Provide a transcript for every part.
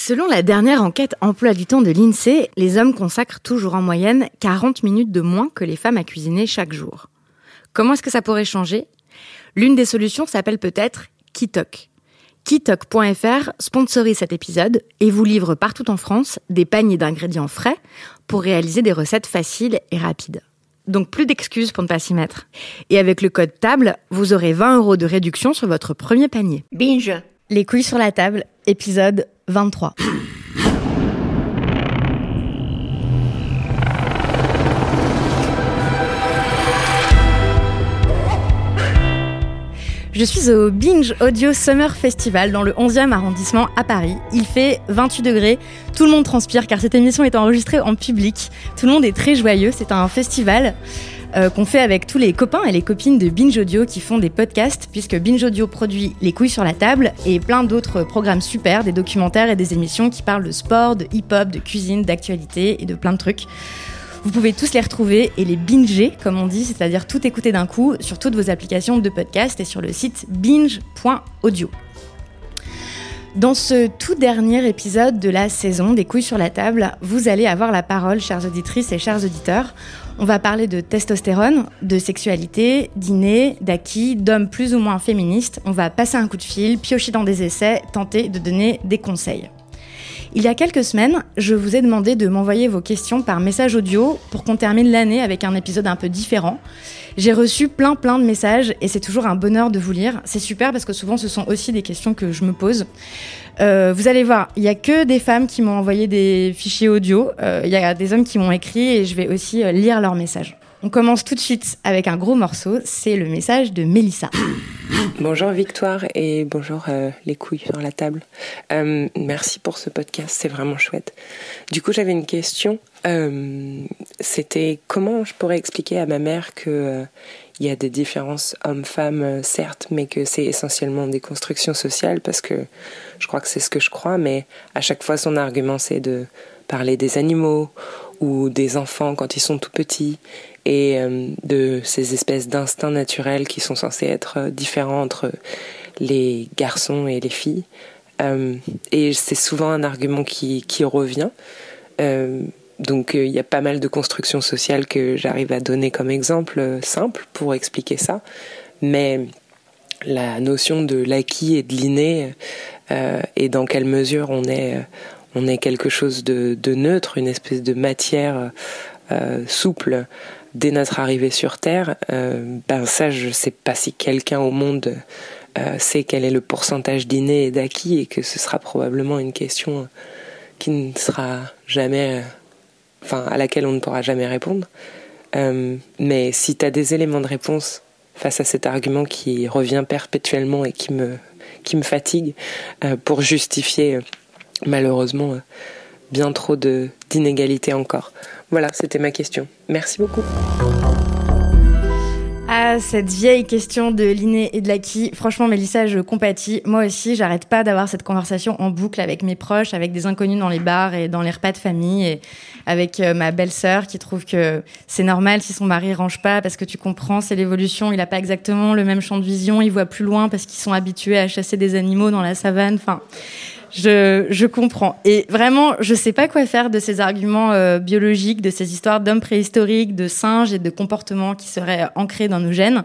Selon la dernière enquête emploi du temps de l'INSEE, les hommes consacrent toujours en moyenne 40 minutes de moins que les femmes à cuisiner chaque jour. Comment est-ce que ça pourrait changer ? L'une des solutions s'appelle peut-être Kitok. Kitok.fr sponsorise cet épisode et vous livre partout en France des paniers d'ingrédients frais pour réaliser des recettes faciles et rapides. Donc plus d'excuses pour ne pas s'y mettre. Et avec le code TABLE, vous aurez 20 € de réduction sur votre premier panier. Binge. Les couilles sur la table, épisode 23. Je suis au Binge Audio Summer Festival dans le 11e arrondissement à Paris. Il fait 28 degrés, tout le monde transpire car cette émission est enregistrée en public. Tout le monde est très joyeux, c'est un festival qu'on fait avec tous les copains et les copines de Binge Audio qui font des podcasts, puisque Binge Audio produit Les couilles sur la table et plein d'autres programmes super, des documentaires et des émissions qui parlent de sport, de hip-hop, de cuisine, d'actualité et de plein de trucs. Vous pouvez tous les retrouver et les binger, comme on dit, c'est-à-dire tout écouter d'un coup sur toutes vos applications de podcast et sur le site binge.audio. Dans ce tout dernier épisode de la saison des couilles sur la table, vous allez avoir la parole, chères auditrices et chers auditeurs. On va parler de testostérone, de sexualité, d'inné, d'acquis, d'hommes plus ou moins féministes. On va passer un coup de fil, piocher dans des essais, tenter de donner des conseils. Il y a quelques semaines, je vous ai demandé de m'envoyer vos questions par message audio pour qu'on termine l'année avec un épisode un peu différent. J'ai reçu plein de messages et c'est toujours un bonheur de vous lire. C'est super parce que souvent ce sont aussi des questions que je me pose. Vous allez voir, il n'y a que des femmes qui m'ont envoyé des fichiers audio. Il y a des hommes qui m'ont écrit et je vais aussi lire leurs messages. On commence tout de suite avec un gros morceau, c'est le message de Mélissa. Bonjour Victoire et bonjour les couilles sur la table. Merci pour ce podcast, c'est vraiment chouette. Du coup, j'avais une question. C'était comment je pourrais expliquer à ma mère que il y a des différences hommes-femmes, certes, mais que c'est essentiellement des constructions sociales, parce que je crois que c'est ce que je crois, mais à chaque fois son argument c'est de parler des animaux ou des enfants quand ils sont tout petits, et de ces espèces d'instincts naturels qui sont censés être différents entre les garçons et les filles. Et c'est souvent un argument qui revient. Donc il y a pas mal de constructions sociales que j'arrive à donner comme exemple simple pour expliquer ça. Mais la notion de l'acquis et de l'inné, et dans quelle mesure on est quelque chose de neutre, une espèce de matière souple dès notre arrivée sur Terre, ça je sais pas si quelqu'un au monde sait quel est le pourcentage d'inné et d'acquis, et que ce sera probablement une question qui ne sera jamais, à laquelle on ne pourra jamais répondre. Mais si tu as des éléments de réponse face à cet argument qui revient perpétuellement et qui me fatigue, pour justifier malheureusement bien trop d'inégalités encore. Voilà, c'était ma question. Merci beaucoup. Ah, cette vieille question de l'inné et de l'acquis. Franchement, Mélissa, je compatis. Moi aussi, j'arrête pas d'avoir cette conversation en boucle avec mes proches, avec des inconnus dans les bars et dans les repas de famille, et avec ma belle-sœur qui trouve que c'est normal si son mari range pas, parce que tu comprends, c'est l'évolution. Il a pas exactement le même champ de vision, il voit plus loin parce qu'ils sont habitués à chasser des animaux dans la savane. Enfin, je comprends. Et vraiment, je sais pas quoi faire de ces arguments biologiques, de ces histoires d'hommes préhistoriques, de singes et de comportements qui seraient ancrés dans nos gènes.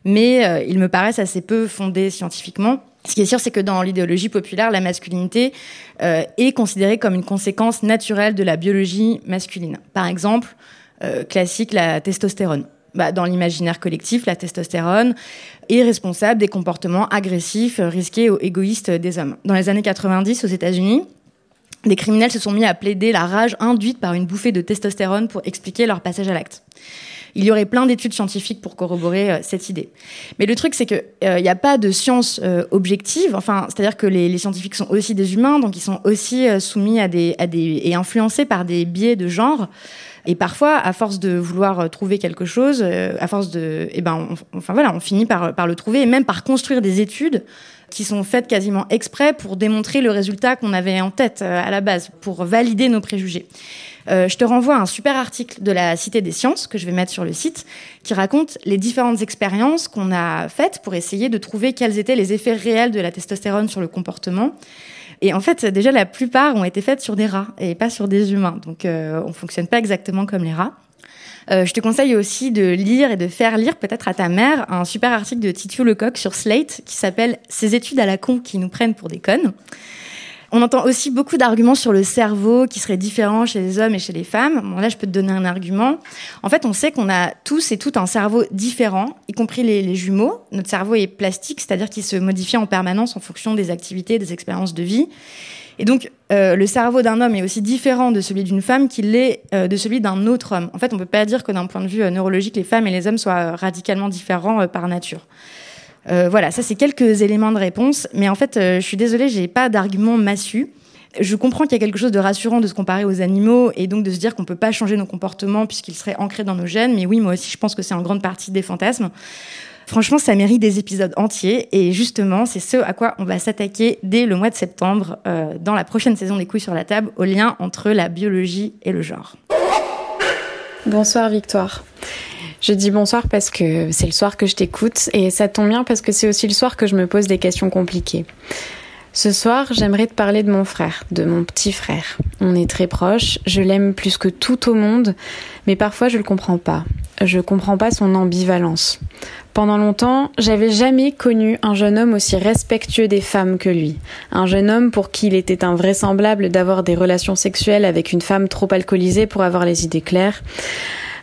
Mais ils me paraissent assez peu fondés scientifiquement. Ce qui est sûr, c'est que dans l'idéologie populaire, la masculinité est considérée comme une conséquence naturelle de la biologie masculine. Par exemple, classique, la testostérone. Dans l'imaginaire collectif, la testostérone est responsable des comportements agressifs, risqués ou égoïstes des hommes. Dans les années 90, aux États-Unis, des criminels se sont mis à plaider la rage induite par une bouffée de testostérone pour expliquer leur passage à l'acte. Il y aurait plein d'études scientifiques pour corroborer cette idée. Mais le truc, c'est qu'il n'y a pas de science objective. C'est-à-dire que les scientifiques sont aussi des humains, donc ils sont aussi soumis et influencés par des biais de genre. Et parfois, à force de vouloir trouver quelque chose, on finit par le trouver, et même par construire des études qui sont faites quasiment exprès pour démontrer le résultat qu'on avait en tête à la base, pour valider nos préjugés. Je te renvoie à un super article de la Cité des Sciences que je vais mettre sur le site, qui raconte les différentes expériences qu'on a faites pour essayer de trouver quels étaient les effets réels de la testostérone sur le comportement. Et en fait, déjà, la plupart ont été faites sur des rats et pas sur des humains. Donc, on fonctionne pas exactement comme les rats. Je te conseille aussi de lire et de faire lire peut-être à ta mère un super article de Titiou Lecoq sur Slate qui s'appelle « Ces études à la con qui nous prennent pour des connes ». On entend aussi beaucoup d'arguments sur le cerveau qui serait différent chez les hommes et chez les femmes. Bon, là, je peux te donner un argument. En fait, on sait qu'on a tous et toutes un cerveau différent, y compris les jumeaux. Notre cerveau est plastique, c'est-à-dire qu'il se modifie en permanence en fonction des activités, des expériences de vie. Et donc, le cerveau d'un homme est aussi différent de celui d'une femme qu'il l'est de celui d'un autre homme. En fait, on ne peut pas dire que d'un point de vue neurologique, les femmes et les hommes soient radicalement différents par nature. Voilà, ça c'est quelques éléments de réponse, mais en fait, je suis désolée, j'ai pas d'argument massu. Je comprends qu'il y a quelque chose de rassurant de se comparer aux animaux et donc de se dire qu'on peut pas changer nos comportements puisqu'ils seraient ancrés dans nos gènes, mais oui, moi aussi, je pense que c'est en grande partie des fantasmes. Franchement, ça mérite des épisodes entiers et justement, c'est ce à quoi on va s'attaquer dès le mois de septembre dans la prochaine saison des Couilles sur la table, au lien entre la biologie et le genre. Bonsoir Victoire. Je dis bonsoir parce que c'est le soir que je t'écoute et ça tombe bien parce que c'est aussi le soir que je me pose des questions compliquées. Ce soir, j'aimerais te parler de mon frère, de mon petit frère. On est très proches, je l'aime plus que tout au monde, mais parfois je le comprends pas. Je comprends pas son ambivalence. Pendant longtemps, j'avais jamais connu un jeune homme aussi respectueux des femmes que lui. Un jeune homme pour qui il était invraisemblable d'avoir des relations sexuelles avec une femme trop alcoolisée pour avoir les idées claires.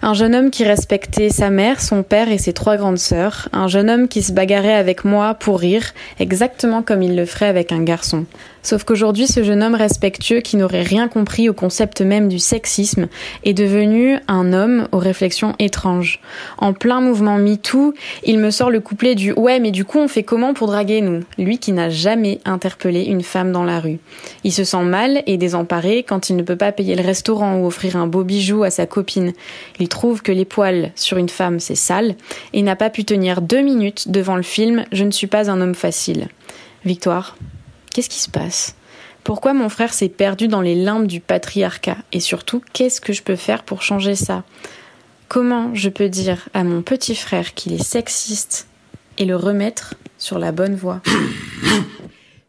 Un jeune homme qui respectait sa mère, son père et ses 3 grandes sœurs. Un jeune homme qui se bagarrait avec moi pour rire, exactement comme il le ferait avec un garçon. Sauf qu'aujourd'hui, ce jeune homme respectueux qui n'aurait rien compris au concept même du sexisme est devenu un homme aux réflexions étranges. En plein mouvement MeToo, il me sort le couplet du « Ouais, mais du coup, on fait comment pour draguer, nous ?» Lui qui n'a jamais interpellé une femme dans la rue. Il se sent mal et désemparé quand il ne peut pas payer le restaurant ou offrir un beau bijou à sa copine. Il trouve que les poils sur une femme, c'est sale et n'a pas pu tenir 2 minutes devant le film « Je ne suis pas un homme facile ». Victoire, qu'est-ce qui se passe ? Pourquoi mon frère s'est perdu dans les limbes du patriarcat ? Et surtout, qu'est-ce que je peux faire pour changer ça ? Comment je peux dire à mon petit frère qu'il est sexiste et le remettre sur la bonne voie ?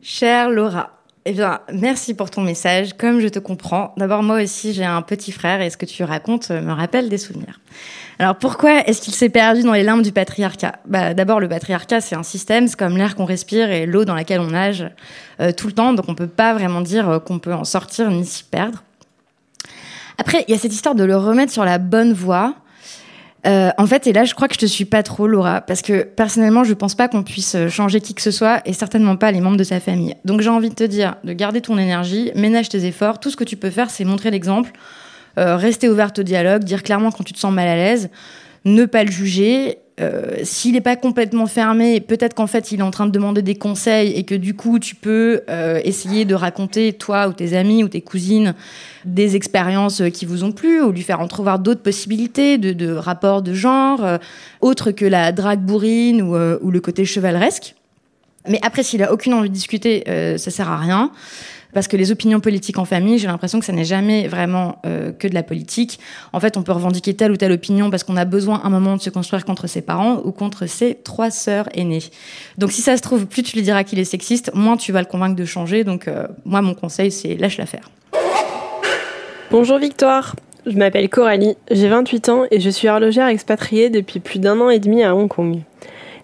Chère Laura, eh bien, merci pour ton message. Comme je te comprends, d'abord, moi aussi, j'ai un petit frère et ce que tu racontes me rappelle des souvenirs. Alors, pourquoi est-ce qu'il s'est perdu dans les limbes du patriarcat ? D'abord, le patriarcat, c'est un système, c'est comme l'air qu'on respire et l'eau dans laquelle on nage tout le temps, donc on peut pas vraiment dire qu'on peut en sortir ni s'y perdre. Après, il y a cette histoire de le remettre sur la bonne voie. En fait, et là, je crois que je te suis pas trop, Laura, parce que personnellement, je pense pas qu'on puisse changer qui que ce soit, et certainement pas les membres de sa famille. Donc, j'ai envie de te dire de garder ton énergie, ménage tes efforts. Tout ce que tu peux faire, c'est montrer l'exemple, rester ouverte au dialogue, dire clairement quand tu te sens mal à l'aise, ne pas le juger. S'il n'est pas complètement fermé, peut-être qu'en fait, il est en train de demander des conseils et que du coup, tu peux essayer de raconter, toi ou tes amis ou tes cousines, des expériences qui vous ont plu ou lui faire entrevoir d'autres possibilités de rapports de genre, autres que la drague bourrine ou le côté chevaleresque. Mais après, s'il a aucune envie de discuter, ça sert à rien. Parce que les opinions politiques en famille, j'ai l'impression que ça n'est jamais vraiment que de la politique. En fait, on peut revendiquer telle ou telle opinion parce qu'on a besoin à un moment de se construire contre ses parents ou contre ses 3 sœurs aînées. Donc si ça se trouve, plus tu lui diras qu'il est sexiste, moins tu vas le convaincre de changer. Donc moi, mon conseil, c'est lâche l'affaire. Bonjour Victoire, je m'appelle Coralie, j'ai 28 ans et je suis horlogère expatriée depuis plus d'1 an et demi à Hong Kong.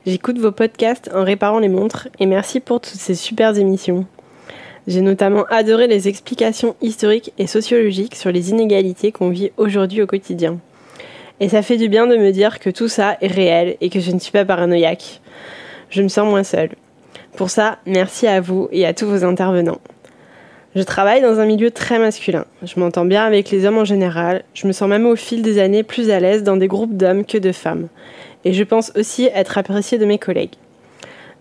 J'écoute vos podcasts en réparant les montres et merci pour toutes ces super émissions. J'ai notamment adoré les explications historiques et sociologiques sur les inégalités qu'on vit aujourd'hui au quotidien. Et ça fait du bien de me dire que tout ça est réel et que je ne suis pas paranoïaque. Je me sens moins seule. Pour ça, merci à vous et à tous vos intervenants. Je travaille dans un milieu très masculin. Je m'entends bien avec les hommes en général. Je me sens même au fil des années plus à l'aise dans des groupes d'hommes que de femmes. Et je pense aussi être appréciée de mes collègues.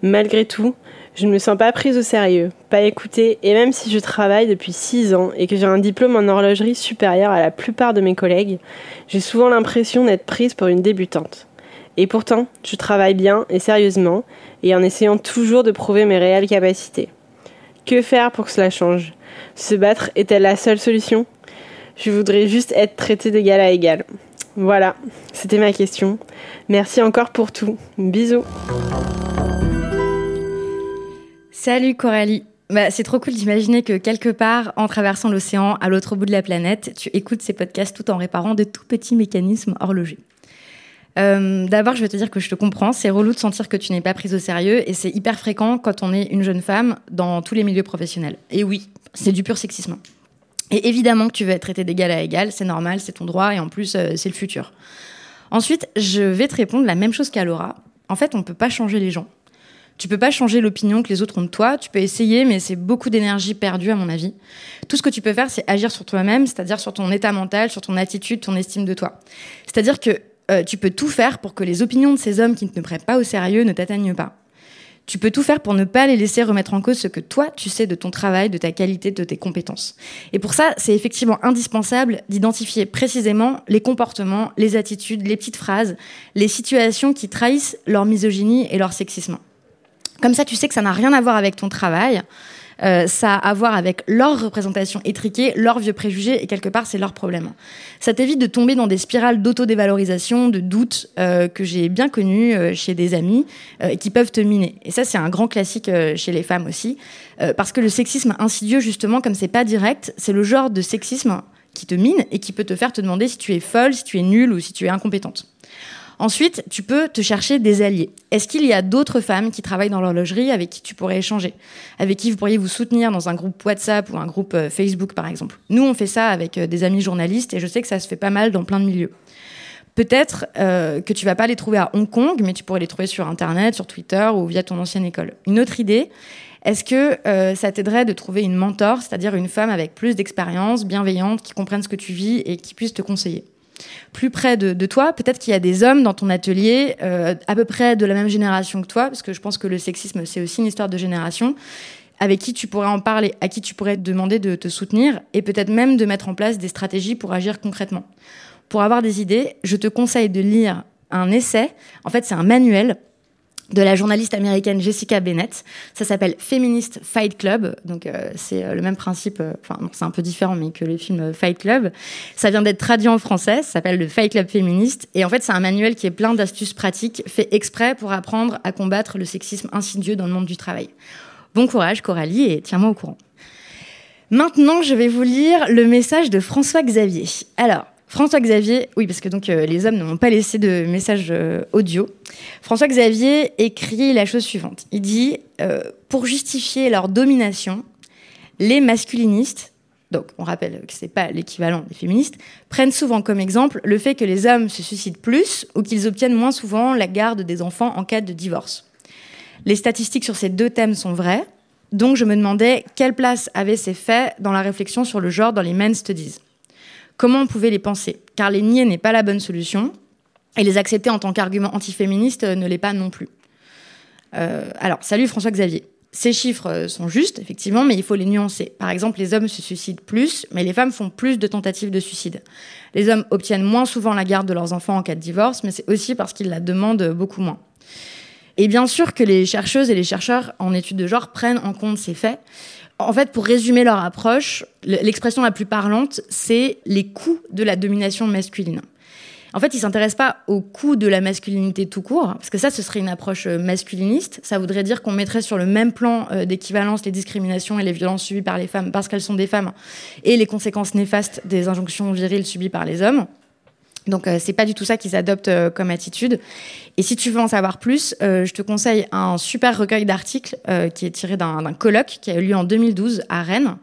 Malgré tout, je ne me sens pas prise au sérieux, pas écoutée, et même si je travaille depuis 6 ans et que j'ai un diplôme en horlogerie supérieur à la plupart de mes collègues, j'ai souvent l'impression d'être prise pour une débutante. Et pourtant, je travaille bien et sérieusement, et en essayant toujours de prouver mes réelles capacités. Que faire pour que cela change ? Se battre est-elle la seule solution ? Je voudrais juste être traitée d'égal à égal. Voilà, c'était ma question. Merci encore pour tout. Bisous. Salut Coralie. C'est trop cool d'imaginer que quelque part, en traversant l'océan, à l'autre bout de la planète, tu écoutes ces podcasts tout en réparant de tout petits mécanismes horlogers. D'abord, je vais te dire que je te comprends. C'est relou de sentir que tu n'es pas prise au sérieux et c'est hyper fréquent quand on est une jeune femme dans tous les milieux professionnels. Et oui, c'est du pur sexisme. Et évidemment que tu veux être traitée d'égal à égal, c'est normal, c'est ton droit et en plus, c'est le futur. Ensuite, je vais te répondre la même chose qu'à Laura. En fait, on ne peut pas changer les gens. Tu peux pas changer l'opinion que les autres ont de toi. Tu peux essayer, mais c'est beaucoup d'énergie perdue, à mon avis. Tout ce que tu peux faire, c'est agir sur toi-même, c'est-à-dire sur ton état mental, sur ton attitude, ton estime de toi. C'est-à-dire que tu peux tout faire pour que les opinions de ces hommes qui ne te prennent pas au sérieux ne t'atteignent pas. Tu peux tout faire pour ne pas les laisser remettre en cause ce que toi, tu sais de ton travail, de ta qualité, de tes compétences. Et pour ça, c'est effectivement indispensable d'identifier précisément les comportements, les attitudes, les petites phrases, les situations qui trahissent leur misogynie et leur sexisme. Comme ça, tu sais que ça n'a rien à voir avec ton travail, ça a à voir avec leur représentation étriquée, leurs vieux préjugés, et quelque part, c'est leur problème. Ça t'évite de tomber dans des spirales d'autodévalorisation, de doutes que j'ai bien connues chez des amis et qui peuvent te miner. Et ça, c'est un grand classique chez les femmes aussi, parce que le sexisme insidieux, justement, comme c'est pas direct, c'est le genre de sexisme qui te mine et qui peut te faire te demander si tu es folle, si tu es nulle ou si tu es incompétente. Ensuite, tu peux te chercher des alliés. Est-ce qu'il y a d'autres femmes qui travaillent dans l'horlogerie avec qui tu pourrais échanger, avec qui vous pourriez vous soutenir dans un groupe WhatsApp ou un groupe Facebook, par exemple? Nous, on fait ça avec des amis journalistes et je sais que ça se fait pas mal dans plein de milieux. Peut-être que tu vas pas les trouver à Hong Kong, mais tu pourrais les trouver sur Internet, sur Twitter ou via ton ancienne école. Une autre idée, est-ce que ça t'aiderait de trouver une mentor, c'est-à-dire une femme avec plus d'expérience, bienveillante, qui comprenne ce que tu vis et qui puisse te conseiller? Plus près de toi, peut-être qu'il y a des hommes dans ton atelier à peu près de la même génération que toi, parce que je pense que le sexisme, c'est aussi une histoire de génération, avec qui tu pourrais en parler, à qui tu pourrais te demander de te soutenir et peut-être même de mettre en place des stratégies pour agir concrètement. Pour avoir des idées, je te conseille de lire un essai. En fait, c'est un manuel de la journaliste américaine Jessica Bennett. Ça s'appelle Feminist Fight Club. Donc, c'est le même principe, c'est un peu différent, mais que le film Fight Club. Ça vient d'être traduit en français. Ça s'appelle le Fight Club féministe. Et en fait, c'est un manuel qui est plein d'astuces pratiques, fait exprès pour apprendre à combattre le sexisme insidieux dans le monde du travail. Bon courage, Coralie, et tiens-moi au courant. Maintenant, je vais vous lire le message de François Xavier. Alors, François Xavier, oui, parce que donc les hommes ne m'ont pas laissé de message audio. François Xavier écrit la chose suivante. Il dit pour justifier leur domination, les masculinistes, donc on rappelle que c'est pas l'équivalent des féministes, prennent souvent comme exemple le fait que les hommes se suicident plus ou qu'ils obtiennent moins souvent la garde des enfants en cas de divorce. Les statistiques sur ces deux thèmes sont vraies, donc je me demandais quelle place avaient ces faits dans la réflexion sur le genre dans les men's studies. Comment on pouvait les penser? Car les nier n'est pas la bonne solution, et les accepter en tant qu'argument antiféministe ne l'est pas non plus. Alors, salut François Xavier. Ces chiffres sont justes, effectivement, mais il faut les nuancer. Par exemple, les hommes se suicident plus, mais les femmes font plus de tentatives de suicide. Les hommes obtiennent moins souvent la garde de leurs enfants en cas de divorce, mais c'est aussi parce qu'ils la demandent beaucoup moins. Et bien sûr que les chercheuses et les chercheurs en études de genre prennent en compte ces faits. En fait, pour résumer leur approche, l'expression la plus parlante, c'est les coûts de la domination masculine. En fait, ils ne s'intéressent pas aux coûts de la masculinité tout court, parce que ça, ce serait une approche masculiniste. Ça voudrait dire qu'on mettrait sur le même plan d'équivalence les discriminations et les violences subies par les femmes parce qu'elles sont des femmes et les conséquences néfastes des injonctions viriles subies par les hommes. Donc, c'est pas du tout ça qu'ils adoptent comme attitude. Et si tu veux en savoir plus, je te conseille un super recueil d'articles qui est tiré d'un colloque qui a eu lieu en 2012 à Rennes,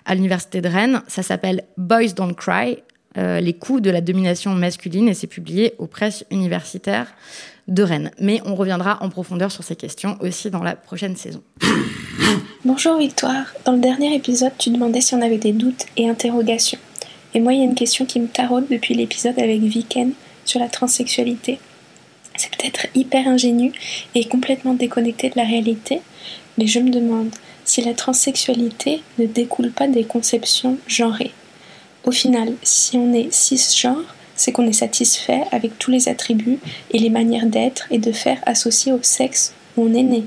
à l'université de Rennes. Ça s'appelle « Boys Don't Cry », les coûts de la domination masculine, et c'est publié aux presses universitaires de Rennes. Mais on reviendra en profondeur sur ces questions aussi dans la prochaine saison. Bonjour Victoire, dans le dernier épisode, tu demandais si on avait des doutes et interrogations. Et moi, il y a une question qui me taraude depuis l'épisode avec Viken sur la transsexualité. C'est peut-être hyper ingénu et complètement déconnecté de la réalité, mais je me demande si la transsexualité ne découle pas des conceptions genrées. Au final, si on est cisgenre, c'est qu'on est satisfait avec tous les attributs et les manières d'être et de faire associés au sexe où on est né.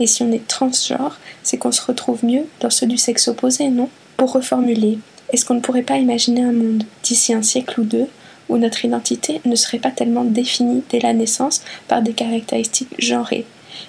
Et si on est transgenre, c'est qu'on se retrouve mieux dans ceux du sexe opposé, non? Pour reformuler, est-ce qu'on ne pourrait pas imaginer un monde, d'ici un siècle ou deux, où notre identité ne serait pas tellement définie dès la naissance par des caractéristiques genrées,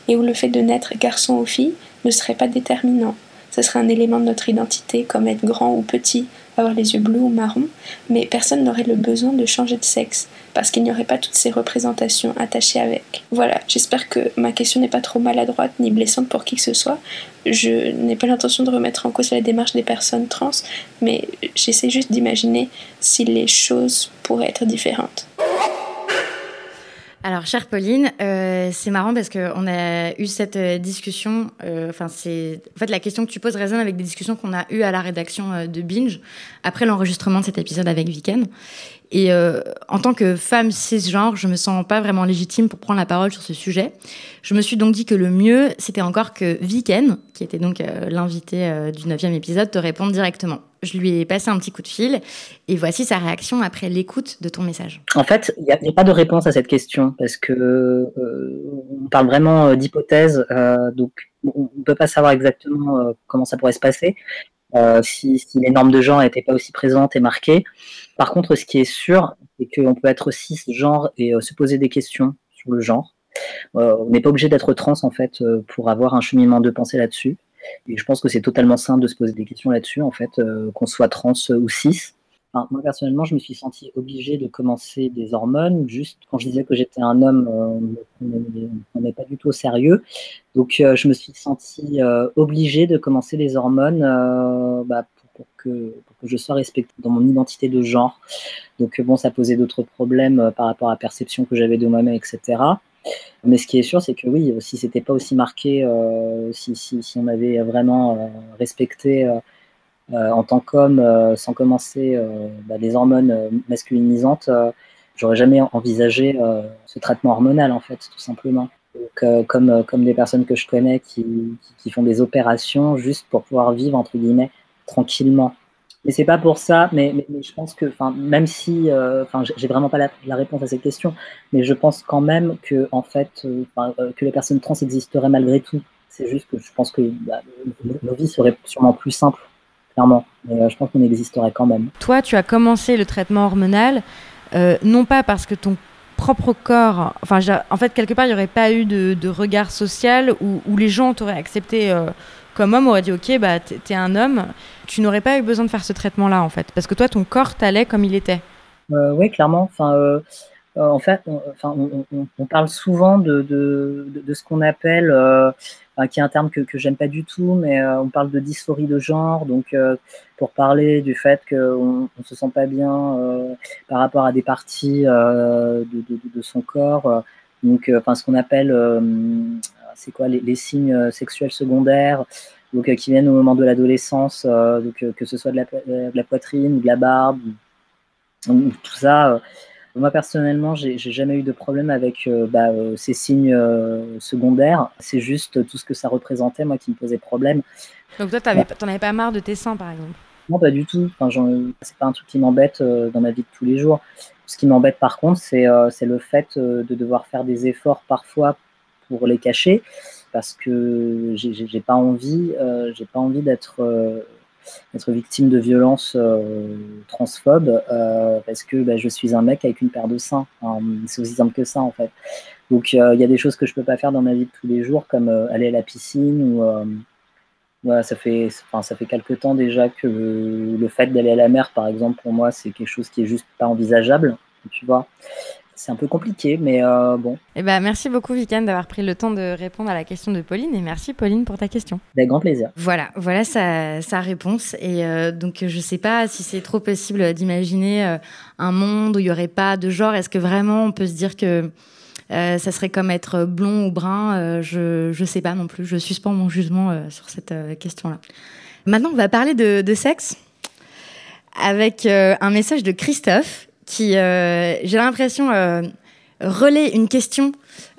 et où le fait de naître garçon ou fille ne serait pas déterminant, ça serait un élément de notre identité, comme être grand ou petit, avoir les yeux bleus ou marrons, mais personne n'aurait le besoin de changer de sexe, parce qu'il n'y aurait pas toutes ces représentations attachées avec. Voilà, j'espère que ma question n'est pas trop maladroite ni blessante pour qui que ce soit. Je n'ai pas l'intention de remettre en cause la démarche des personnes trans, mais j'essaie juste d'imaginer si les choses pourraient être différentes. Alors, chère Pauline, c'est marrant parce qu'on a eu cette discussion. En fait, la question que tu poses résonne avec des discussions qu'on a eues à la rédaction de Binge après l'enregistrement de cet épisode avec Viken. Et en tant que femme cisgenre, je me sens pas vraiment légitime pour prendre la parole sur ce sujet. Je me suis donc dit que le mieux, c'était encore que Viken, qui était donc l'invité du 9e épisode, te réponde directement. Je lui ai passé un petit coup de fil et voici sa réaction après l'écoute de ton message. En fait, il n'y a pas de réponse à cette question parce que on parle vraiment d'hypothèses, donc on ne peut pas savoir exactement comment ça pourrait se passer. Si les normes de genre n'étaient pas aussi présentes et marquées. Par contre, ce qui est sûr, c'est qu'on peut être cisgenre et se poser des questions sur le genre. On n'est pas obligé d'être trans, en fait, pour avoir un cheminement de pensée là-dessus. Et je pense que c'est totalement sain de se poser des questions là-dessus, en fait, qu'on soit trans ou cis. Enfin, moi, personnellement, je me suis sentie obligée de commencer des hormones. Juste quand je disais que j'étais un homme, on n'est pas du tout au sérieux. Donc, je me suis sentie obligée de commencer les hormones pour que je sois respectée dans mon identité de genre. Donc, bon, ça posait d'autres problèmes par rapport à la perception que j'avais de moi-même, etc. Mais ce qui est sûr, c'est que oui, si c'était pas aussi marqué, si on avait vraiment respecté en tant qu'homme, sans commencer des hormones masculinisantes, j'aurais jamais envisagé ce traitement hormonal, en fait, tout simplement. Donc, comme des personnes que je connais qui font des opérations juste pour pouvoir vivre, entre guillemets, tranquillement. Mais c'est pas pour ça, mais je pense que, même si, j'ai vraiment pas la réponse à cette question, mais je pense quand même que, en fait, que les personnes trans existeraient malgré tout. C'est juste que je pense que nos vies seraient sûrement plus simples, clairement. Mais je pense qu'on existerait quand même. Toi, tu as commencé le traitement hormonal, non pas parce que ton propre corps, en fait, quelque part, il n'y aurait pas eu de regard social où les gens t'auraient accepté comme homme, auraient dit ok, t'es un homme, tu n'aurais pas eu besoin de faire ce traitement-là, en fait, parce que toi, ton corps t'allait comme il était. Oui, clairement. En fait, on parle souvent de ce qu'on appelle, qui est un terme que j'aime pas du tout, mais on parle de dysphorie de genre, donc pour parler du fait qu'on ne se sent pas bien par rapport à des parties de son corps, donc ce qu'on appelle, c'est quoi les signes sexuels secondaires, donc qui viennent au moment de l'adolescence, donc que ce soit de la poitrine, de la barbe, tout ça. Moi, personnellement, j'ai jamais eu de problème avec ces signes secondaires. C'est juste tout ce que ça représentait, moi, qui me posait problème. Donc toi, t'en avais pas marre de tes seins, par exemple? Non, pas du tout. C'est pas un truc qui m'embête dans ma vie de tous les jours. Ce qui m'embête, par contre, c'est le fait de devoir faire des efforts parfois pour les cacher, parce que j'ai pas envie d'être victime de violences transphobes parce que je suis un mec avec une paire de seins. C'est aussi simple que ça, en fait. Donc il y a des choses que je peux pas faire dans ma vie de tous les jours, comme aller à la piscine ou ça fait quelque temps déjà que le fait d'aller à la mer, par exemple, pour moi, c'est quelque chose qui est juste pas envisageable, tu vois. C'est un peu compliqué, mais bon. Merci beaucoup, Viken, d'avoir pris le temps de répondre à la question de Pauline. Et merci, Pauline, pour ta question. Avec grand plaisir. Voilà sa réponse. Et donc, je ne sais pas si c'est trop possible d'imaginer un monde où il n'y aurait pas de genre. Est-ce que vraiment on peut se dire que ça serait comme être blond ou brun? Je ne sais pas non plus. Je suspends mon jugement sur cette question-là. Maintenant, on va parler de sexe avec un message de Christophe qui, j'ai l'impression, relaie une question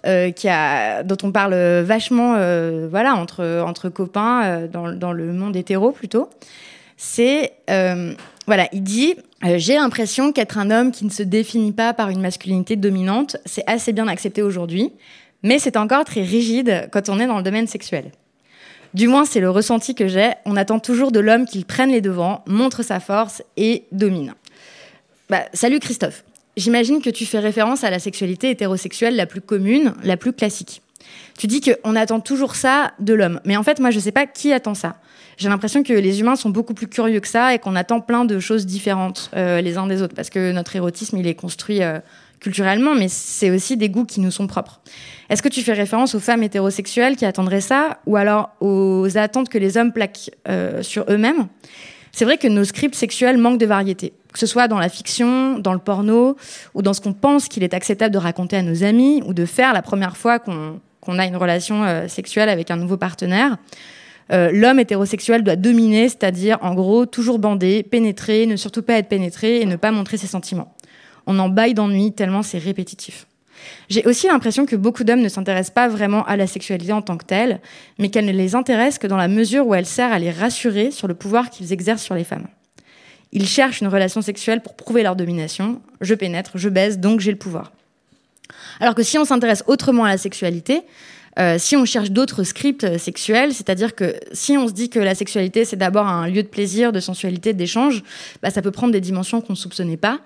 dont on parle vachement entre copains dans le monde hétéro plutôt. C'est, il dit « J'ai l'impression qu'être un homme qui ne se définit pas par une masculinité dominante, c'est assez bien accepté aujourd'hui, mais c'est encore très rigide quand on est dans le domaine sexuel. Du moins, c'est le ressenti que j'ai. On attend toujours de l'homme qu'il prenne les devants, montre sa force et domine. » Salut Christophe. J'imagine que tu fais référence à la sexualité hétérosexuelle la plus commune, la plus classique. Tu dis qu'on attend toujours ça de l'homme. Mais en fait, moi, je sais pas qui attend ça. J'ai l'impression que les humains sont beaucoup plus curieux que ça et qu'on attend plein de choses différentes les uns des autres. Parce que notre érotisme, il est construit culturellement, mais c'est aussi des goûts qui nous sont propres. Est-ce que tu fais référence aux femmes hétérosexuelles qui attendraient ça, ou alors aux attentes que les hommes plaquent sur eux-mêmes ? C'est vrai que nos scripts sexuels manquent de variété, que ce soit dans la fiction, dans le porno, ou dans ce qu'on pense qu'il est acceptable de raconter à nos amis, ou de faire la première fois qu'on a une relation sexuelle avec un nouveau partenaire. L'homme hétérosexuel doit dominer, c'est-à-dire, en gros, toujours bander, pénétrer, ne surtout pas être pénétré et ne pas montrer ses sentiments. On en bâille d'ennui tellement c'est répétitif. J'ai aussi l'impression que beaucoup d'hommes ne s'intéressent pas vraiment à la sexualité en tant que telle, mais qu'elle ne les intéresse que dans la mesure où elle sert à les rassurer sur le pouvoir qu'ils exercent sur les femmes. Ils cherchent une relation sexuelle pour prouver leur domination. Je pénètre, je baise, donc j'ai le pouvoir. Alors que si on s'intéresse autrement à la sexualité, si on cherche d'autres scripts sexuels, c'est-à-dire que si on se dit que la sexualité c'est d'abord un lieu de plaisir, de sensualité, d'échange, ça peut prendre des dimensions qu'on ne soupçonnait pas.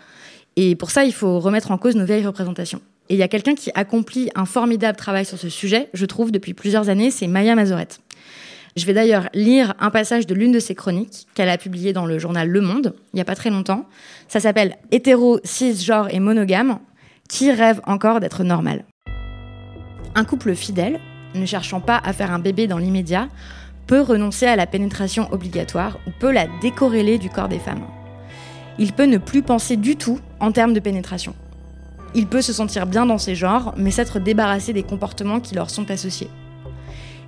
Et pour ça, il faut remettre en cause nos vieilles représentations. Et il y a quelqu'un qui accomplit un formidable travail sur ce sujet, je trouve, depuis plusieurs années, c'est Maya Mazorette. Je vais d'ailleurs lire un passage de l'une de ses chroniques qu'elle a publiée dans le journal Le Monde, il n'y a pas très longtemps. Ça s'appelle « Hétéro, cisgenre et monogame, qui rêve encore d'être normal ?» Un couple fidèle, ne cherchant pas à faire un bébé dans l'immédiat, peut renoncer à la pénétration obligatoire ou peut la décorréler du corps des femmes. Il peut ne plus penser du tout en termes de pénétration. Il peut se sentir bien dans ses genres, mais s'être débarrassé des comportements qui leur sont associés.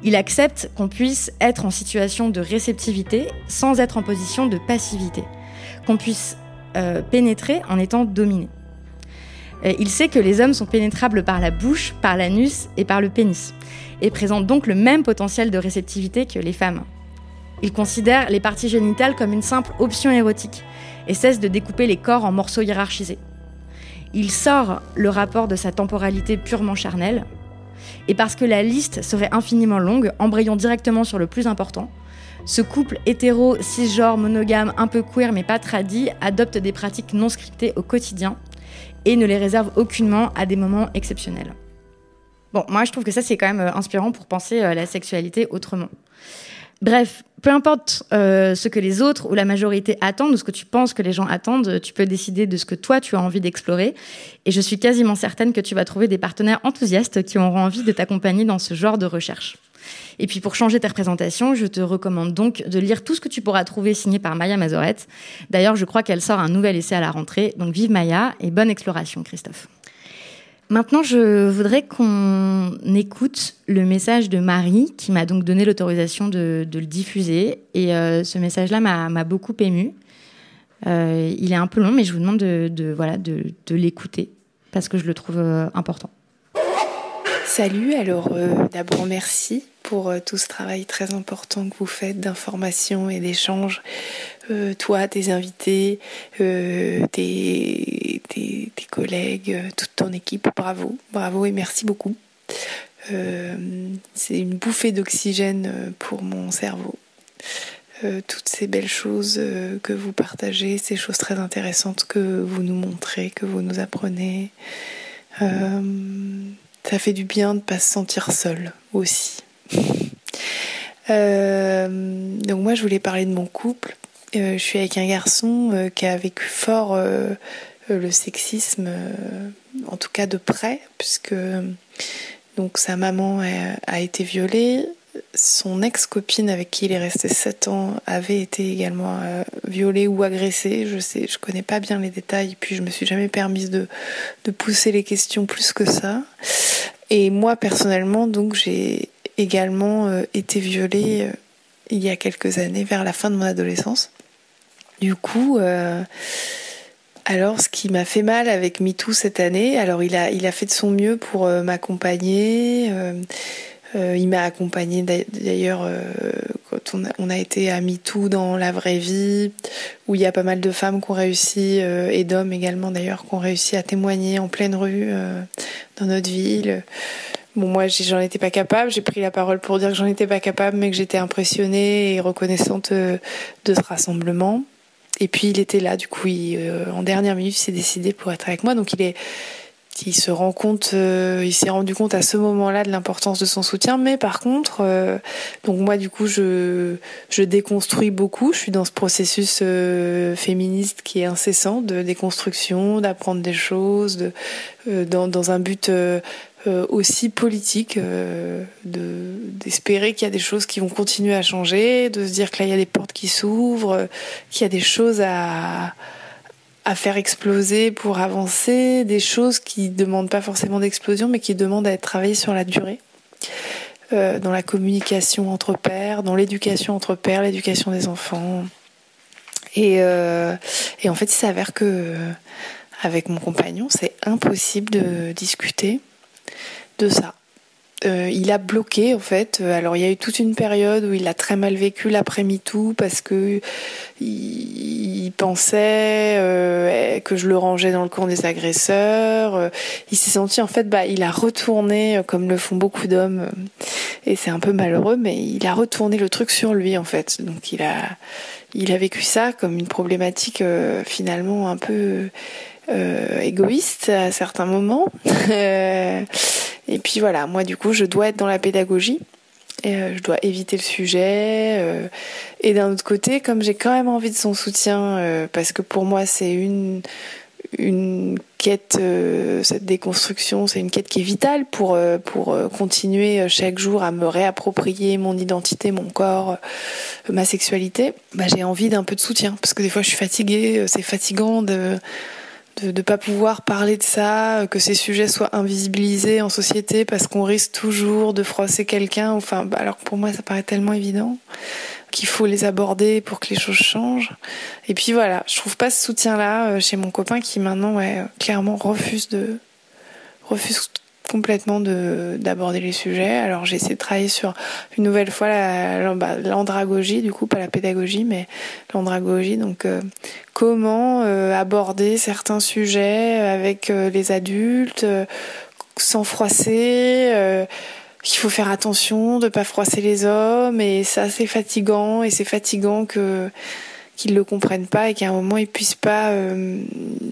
Il accepte qu'on puisse être en situation de réceptivité sans être en position de passivité, qu'on puisse pénétrer en étant dominé. Il sait que les hommes sont pénétrables par la bouche, par l'anus et par le pénis, et présentent donc le même potentiel de réceptivité que les femmes. Il considère les parties génitales comme une simple option érotique et cesse de découper les corps en morceaux hiérarchisés. Il sort le rapport de sa temporalité purement charnelle, et parce que la liste serait infiniment longue, embrayons directement sur le plus important. Ce couple hétéro, cisgenre, monogame, un peu queer mais pas tradi, adopte des pratiques non scriptées au quotidien et ne les réserve aucunement à des moments exceptionnels. Bon, moi je trouve que ça c'est quand même inspirant pour penser la sexualité autrement. Bref, peu importe ce que les autres ou la majorité attendent ou ce que tu penses que les gens attendent, tu peux décider de ce que toi tu as envie d'explorer. Et je suis quasiment certaine que tu vas trouver des partenaires enthousiastes qui auront envie de t'accompagner dans ce genre de recherche. Et puis pour changer ta représentation, je te recommande donc de lire tout ce que tu pourras trouver signé par Maya Mazorette. D'ailleurs, je crois qu'elle sort un nouvel essai à la rentrée. Donc vive Maya et bonne exploration, Christophe. Maintenant, je voudrais qu'on écoute le message de Marie, qui m'a donc donné l'autorisation de le diffuser. Et ce message-là m'a beaucoup émue. Il est un peu long, mais je vous demande de l'écouter, parce que je le trouve important. Salut, alors d'abord merci pour tout ce travail très important que vous faites d'information et d'échange. Toi, tes invités, tes collègues, toute ton équipe, bravo et merci beaucoup. C'est une bouffée d'oxygène pour mon cerveau. Toutes ces belles choses que vous partagez, ces choses très intéressantes que vous nous montrez, que vous nous apprenez. Ça fait du bien de ne pas se sentir seul aussi. Donc moi, je voulais parler de mon couple. Je suis avec un garçon qui a vécu fort le sexisme, en tout cas de près, puisque donc sa maman a été violée. Son ex-copine avec qui il est resté 7 ans avait été également violée ou agressée. Je connais pas bien les détails, puis je me suis jamais permise de pousser les questions plus que ça. Et moi personnellement, donc j'ai également été violée il y a quelques années, vers la fin de mon adolescence. Du coup, alors ce qui m'a fait mal avec MeToo cette année, alors il a fait de son mieux pour m'accompagner. Il m'a accompagnée d'ailleurs quand on a été à MeToo dans la vraie vie, où il y a pas mal de femmes qui ont réussi, et d'hommes également d'ailleurs, qui ont réussi à témoigner en pleine rue dans notre ville. Bon, moi j'en étais pas capable, j'ai pris la parole pour dire que j'en étais pas capable, mais que j'étais impressionnée et reconnaissante de ce rassemblement. Et puis il était là, du coup en dernière minute il s'est décidé pour être avec moi, donc il est il s'est rendu compte à ce moment-là de l'importance de son soutien. Mais par contre, donc moi du coup je déconstruis beaucoup. Je suis dans ce processus féministe qui est incessant de déconstruction, d'apprendre des choses, dans un but aussi politique, d'espérer qu'il y a des choses qui vont continuer à changer, de se dire que là il y a des portes qui s'ouvrent, qu'il y a des choses à faire exploser pour avancer, des choses qui demandent pas forcément d'explosion, mais qui demandent à être travaillées sur la durée, dans la communication entre pairs, dans l'éducation entre pairs, l'éducation des enfants. Et en fait, il s'avère que avec mon compagnon, c'est impossible de discuter de ça. Il a bloqué en fait. Alors il y a eu toute une période où il a très mal vécu l'après MeToo parce que il pensait que je le rangeais dans le camp des agresseurs. Il s'est senti en fait, il a retourné comme le font beaucoup d'hommes et c'est un peu malheureux, mais il a retourné le truc sur lui en fait. Donc il a vécu ça comme une problématique finalement un peu égoïste à certains moments. Et puis voilà, moi du coup je dois être dans la pédagogie et je dois éviter le sujet et d'un autre côté, comme j'ai quand même envie de son soutien parce que pour moi c'est une quête, cette déconstruction, c'est une quête qui est vitale pour continuer chaque jour à me réapproprier mon identité, mon corps, ma sexualité. J'ai envie d'un peu de soutien parce que des fois je suis fatiguée, c'est fatigant de pas pouvoir parler de ça, que ces sujets soient invisibilisés en société parce qu'on risque toujours de froisser quelqu'un. Alors que pour moi, ça paraît tellement évident qu'il faut les aborder pour que les choses changent. Et puis voilà, je trouve pas ce soutien-là chez mon copain qui maintenant, clairement refuse complètement d'aborder les sujets. Alors j'ai essayé de travailler sur une nouvelle fois l'andragogie, du coup pas la pédagogie mais l'andragogie, donc comment aborder certains sujets avec les adultes sans froisser, qu'il faut faire attention de pas froisser les hommes, et ça c'est fatigant, et c'est fatigant qu'ils le comprennent pas et qu'à un moment ils puissent pas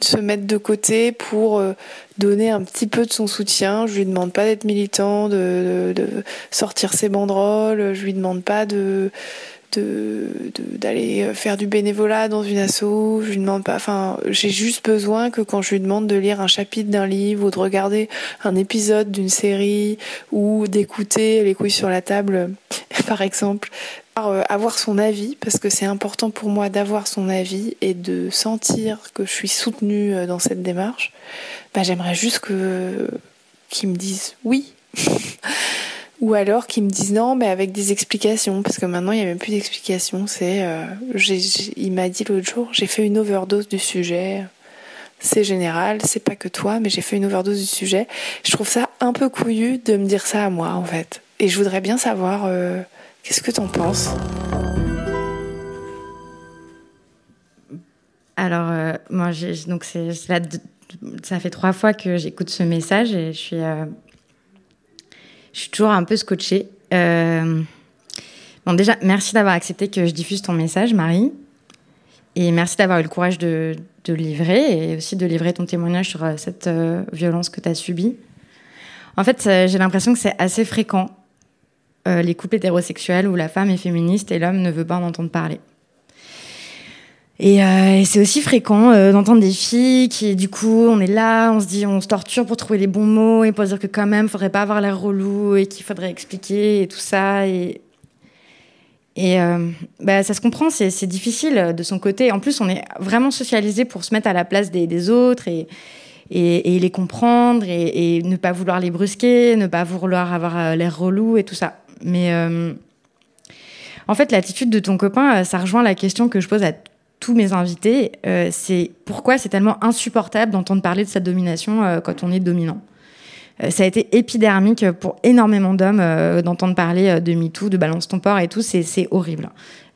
se mettre de côté pour donner un petit peu de son soutien. Je lui demande pas d'être militant, de sortir ses banderoles, je lui demande pas d'aller faire du bénévolat dans une asso, je lui demande pas, j'ai juste besoin que quand je lui demande de lire un chapitre d'un livre ou de regarder un épisode d'une série ou d'écouter Les couilles sur la table par exemple, avoir son avis, parce que c'est important pour moi d'avoir son avis et de sentir que je suis soutenue dans cette démarche. J'aimerais juste qu'ils me disent oui ou alors qu'ils me disent non, mais avec des explications, parce que maintenant il n'y a même plus d'explications. Il m'a dit l'autre jour, j'ai fait une overdose du sujet, c'est général, c'est pas que toi, mais j'ai fait une overdose du sujet. Je trouve ça un peu couillu de me dire ça à moi en fait, et je voudrais bien savoir qu'est-ce que t'en penses? Alors, moi, ça fait 3 fois que j'écoute ce message et je suis toujours un peu scotchée. Bon, déjà, merci d'avoir accepté que je diffuse ton message, Marie. Et merci d'avoir eu le courage de le livrer et aussi de livrer ton témoignage sur cette violence que tu as subie. En fait, j'ai l'impression que c'est assez fréquent. Les couples hétérosexuels où la femme est féministe et l'homme ne veut pas en entendre parler. Et c'est aussi fréquent d'entendre des filles qui, du coup, on est là, on se torture pour trouver les bons mots et pour dire que quand même, faudrait pas avoir l'air relou et qu'il faudrait expliquer et tout ça. Et ça se comprend, c'est difficile de son côté. En plus, on est vraiment socialisé pour se mettre à la place des autres et les comprendre et ne pas vouloir les brusquer, ne pas vouloir avoir l'air relou et tout ça. Mais en fait, l'attitude de ton copain, ça rejoint la question que je pose à tous mes invités. C'est pourquoi c'est tellement insupportable d'entendre parler de sa domination quand on est dominant. Ça a été épidermique pour énormément d'hommes d'entendre parler de MeToo, de balance ton porc et tout. C'est horrible.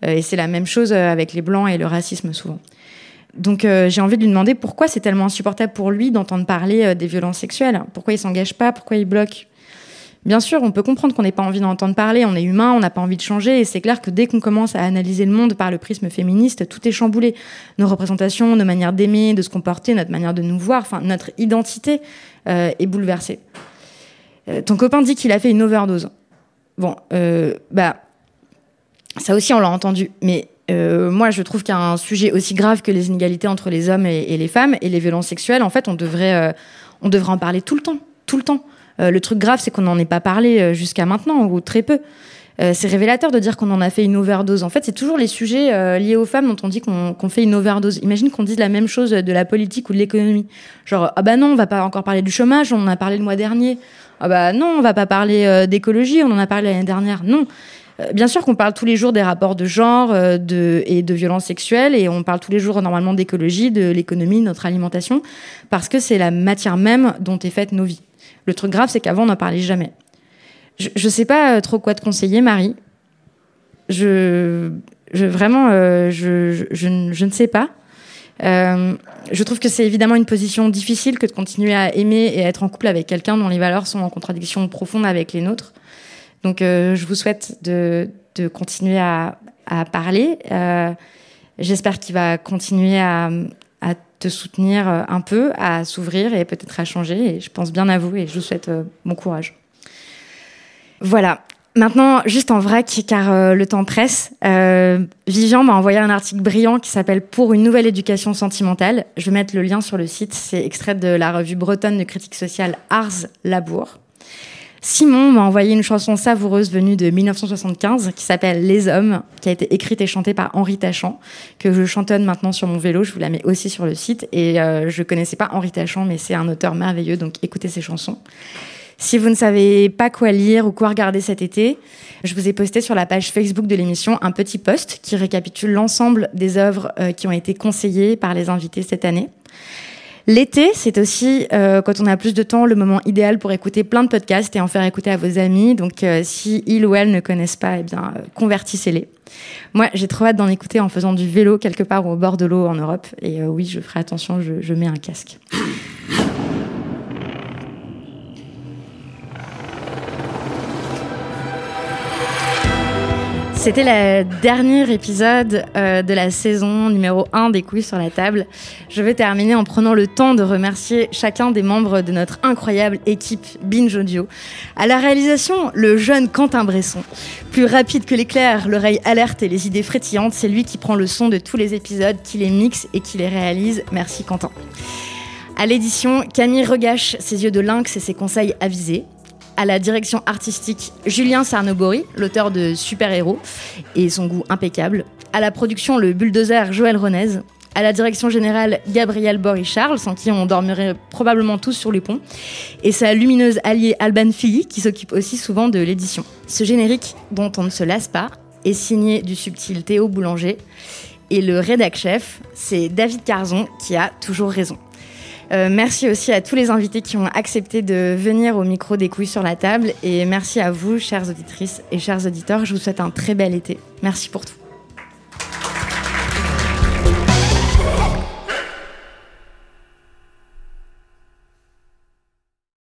Et c'est la même chose avec les blancs et le racisme souvent. Donc j'ai envie de lui demander pourquoi c'est tellement insupportable pour lui d'entendre parler des violences sexuelles. Pourquoi il s'engage pas, pourquoi il bloque. Bien sûr, on peut comprendre qu'on n'ait pas envie d'en entendre parler, on est humain, on n'a pas envie de changer, et c'est clair que dès qu'on commence à analyser le monde par le prisme féministe, tout est chamboulé. Nos représentations, nos manières d'aimer, de se comporter, notre manière de nous voir, enfin notre identité est bouleversée. Ton copain dit qu'il a fait une overdose. Bon, ça aussi on l'a entendu, mais moi je trouve qu'il y a un sujet aussi grave que les inégalités entre les hommes et les femmes et les violences sexuelles. En fait, on devrait en parler tout le temps. Le truc grave, c'est qu'on n'en ait pas parlé jusqu'à maintenant, ou très peu. C'est révélateur de dire qu'on en a fait une overdose. En fait, c'est toujours les sujets liés aux femmes dont on dit qu'on fait une overdose. Imagine qu'on dise la même chose de la politique ou de l'économie. Genre, ah bah non, on va pas encore parler du chômage, on en a parlé le mois dernier. Ah bah non, on va pas parler d'écologie, on en a parlé l'année dernière. Non. Bien sûr qu'on parle tous les jours des rapports de genre et de violences sexuelles, et on parle tous les jours normalement d'écologie, de l'économie, de notre alimentation, parce que c'est la matière même dont est faite nos vies. Le truc grave, c'est qu'avant, on n'en parlait jamais. Je sais pas trop quoi te conseiller, Marie. Vraiment, je ne sais pas. Je trouve que c'est évidemment une position difficile que de continuer à aimer et à être en couple avec quelqu'un dont les valeurs sont en contradiction profonde avec les nôtres. Donc, je vous souhaite de continuer à parler. J'espère qu'il va continuer à te soutenir un peu, à s'ouvrir et peut-être à changer. Et je pense bien à vous et je vous souhaite bon courage. Voilà. Maintenant, juste en vrac, car le temps presse, Vivian m'a envoyé un article brillant qui s'appelle « Pour une nouvelle éducation sentimentale ». Je vais mettre le lien sur le site. C'est extrait de la revue bretonne de critique sociale Ars Labour. Simon m'a envoyé une chanson savoureuse venue de 1975 qui s'appelle « Les Hommes », qui a été écrite et chantée par Henri Tachant, que je chantonne maintenant sur mon vélo. Je vous la mets aussi sur le site. Et je connaissais pas Henri Tachant, mais c'est un auteur merveilleux, donc écoutez ses chansons. Si vous ne savez pas quoi lire ou quoi regarder cet été, je vous ai posté sur la page Facebook de l'émission un petit post qui récapitule l'ensemble des œuvres qui ont été conseillées par les invités cette année. L'été, c'est aussi, quand on a plus de temps, le moment idéal pour écouter plein de podcasts et en faire écouter à vos amis. Donc, si ils ou elles ne connaissent pas, eh bien, convertissez-les. Moi, j'ai trop hâte d'en écouter en faisant du vélo quelque part au bord de l'eau en Europe. Et oui, je ferai attention, je mets un casque. C'était le dernier épisode de la saison numéro 1 des Couilles sur la table. Je vais terminer en prenant le temps de remercier chacun des membres de notre incroyable équipe Binge Audio. À la réalisation, le jeune Quentin Bresson. Plus rapide que l'éclair, l'oreille alerte et les idées frétillantes, c'est lui qui prend le son de tous les épisodes, qui les mixe et qui les réalise. Merci Quentin. À l'édition, Camille Regache, ses yeux de lynx et ses conseils avisés. À la direction artistique, Julien Sarnobori, l'auteur de Super Héros, et son goût impeccable. À la production, le bulldozer Joël Renez. À la direction générale, Gabriel Bory-Charles, sans qui on dormirait probablement tous sur les ponts. Et sa lumineuse alliée Alban Fili, qui s'occupe aussi souvent de l'édition. Ce générique, dont on ne se lasse pas, est signé du subtil Théo Boulanger. Et le rédac-chef, c'est David Carzon, qui a toujours raison. Merci aussi à tous les invités qui ont accepté de venir au micro des Couilles sur la table. Et merci à vous, chères auditrices et chers auditeurs. Je vous souhaite un très bel été. Merci pour tout.